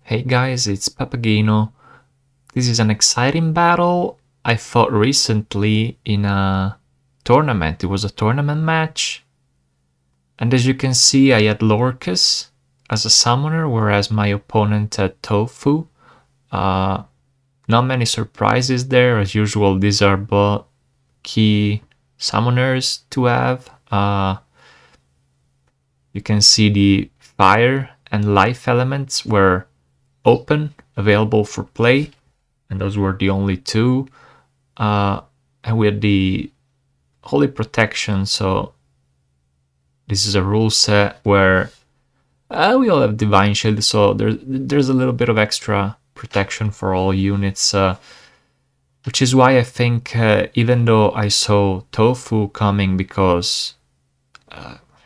Hey guys, it's Papagino. This is an exciting battle I fought recently in a tournament. It was a tournament match. And as you can see, I had Lorkus as a summoner, whereas my opponent had Tofu. Uh, Not many surprises there. As usual, these are both key summoners to have. You can see the fire and life elements were open, available for play, and those were the only two. And we had the Holy Protection, so this is a rule set where we all have Divine Shield, so there's a little bit of extra protection for all units, which is why I think even though I saw Tofu coming, because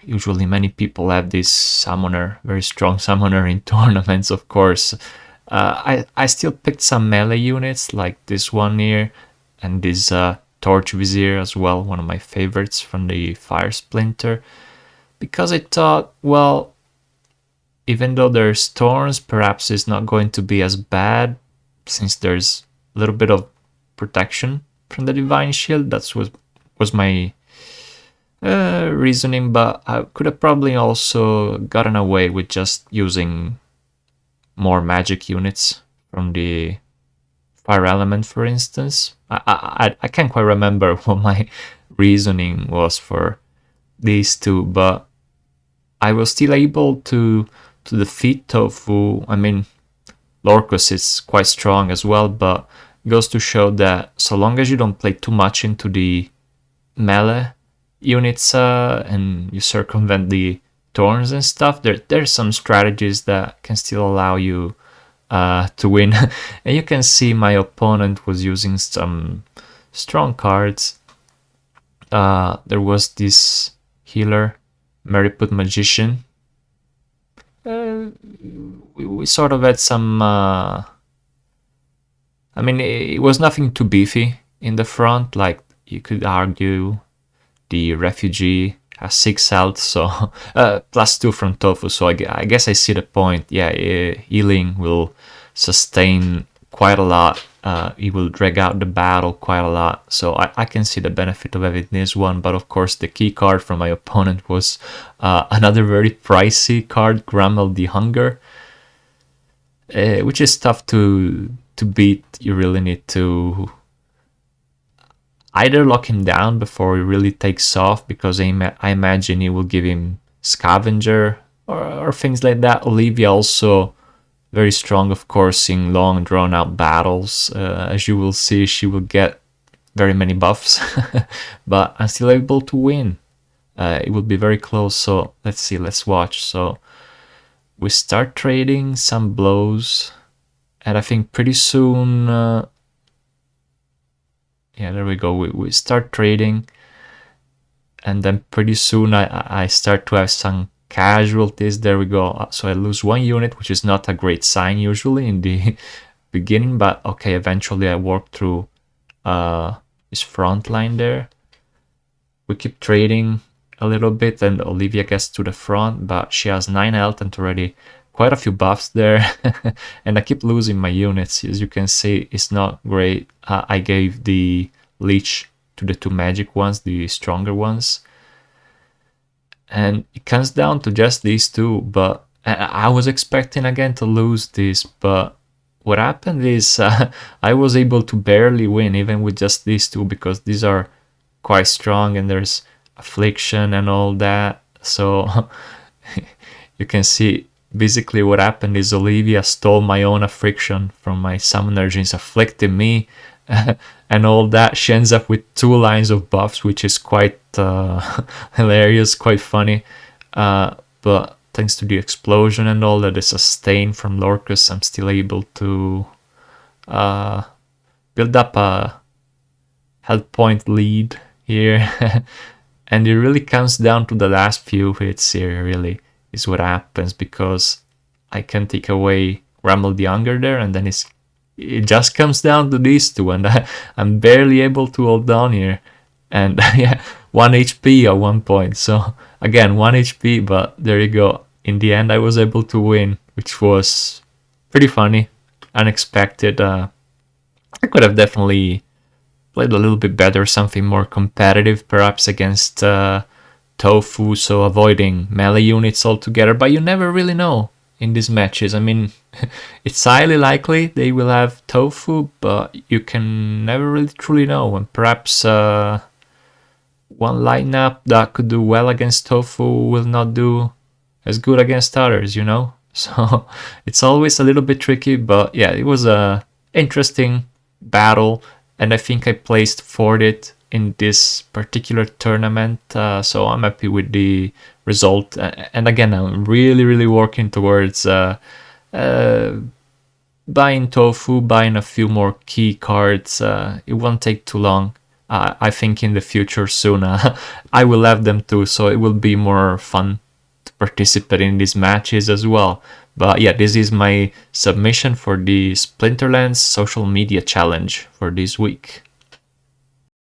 usually many people have this summoner, very strong summoner in tournaments, of course. I still picked some melee units like this one here and this Torch Vizier as well, one of my favorites from the Fire Splinter, because I thought, well, even though there's thorns, perhaps it's not going to be as bad since there's a little bit of protection from the Divine Shield. That was my reasoning, but I could have probably also gotten away with just using more magic units from the fire element, for instance. I can't quite remember what my reasoning was for these two, but I was still able to defeat Tofu. I mean, Lorkus is quite strong as well, but it goes to show that so long as you don't play too much into the melee units and you circumvent the thorns and stuff, there's some strategies that can still allow you to win. And you can see my opponent was using some strong cards. There was this healer, Meriput Magician. We sort of had some I mean, it was nothing too beefy in the front. Like, you could argue the refugee has 6 health, so +2 from Tofu, so I guess I see the point. Yeah, healing will sustain quite a lot. It will drag out the battle quite a lot, so I can see the benefit of having this one. But of course, the key card from my opponent was another very pricey card, Grammel the Hunger, which is tough to beat. You really need to either lock him down before he really takes off, because I imagine he will give him Scavenger or things like that. Olivia also very strong, of course, in long drawn out battles. As you will see, she will get very many buffs, but I'm still able to win. It will be very close, so let's see, let's watch. So we start trading some blows, and I think pretty soon yeah, there we go. We start trading, and then pretty soon I start to have some casualties. There we go. So I lose 1 unit, which is not a great sign usually in the beginning, but okay, eventually I work through his front line there. We keep trading a little bit, and Olivia gets to the front, but she has 9 health and already quite a few buffs there. And I keep losing my units. As you can see, it's not great. I gave the leech to the 2 magic ones, the stronger ones, and it comes down to just these 2. But I was expecting again to lose this, but what happened is I was able to barely win even with just these 2, because these are quite strong and there's affliction and all that. So you can see basically what happened is Olivia stole my own affliction from my summoner, she's afflicting me and all that. She ends up with 2 lines of buffs, which is quite hilarious, quite funny. But thanks to the explosion and all that, the sustain from Lorkus, I'm still able to build up a health point lead here. And it really comes down to the last few hits here, really, is what happens, because I can take away Ramble the Younger there, and then it just comes down to these 2, and I'm barely able to hold on here. And yeah, 1 HP at one point. So again, 1 HP, but there you go. In the end, I was able to win, which was pretty funny, unexpected. I could have definitely played a little bit better, something more competitive, perhaps against Tofu, so avoiding melee units altogether. But you never really know in these matches. I mean, it's highly likely they will have Tofu, but you can never really truly know. And perhaps one lineup that could do well against Tofu will not do as good against others, you know? So it's always a little bit tricky, but yeah, it was a interesting battle, and I think I placed fourth in this particular tournament, so I'm happy with the result. And again, I'm really working towards uh, buying Tofu, buying a few more key cards. It won't take too long. I think in the future soon I will have them too, so it will be more fun to participate in these matches as well. But yeah, this is my submission for the Splinterlands social media challenge for this week.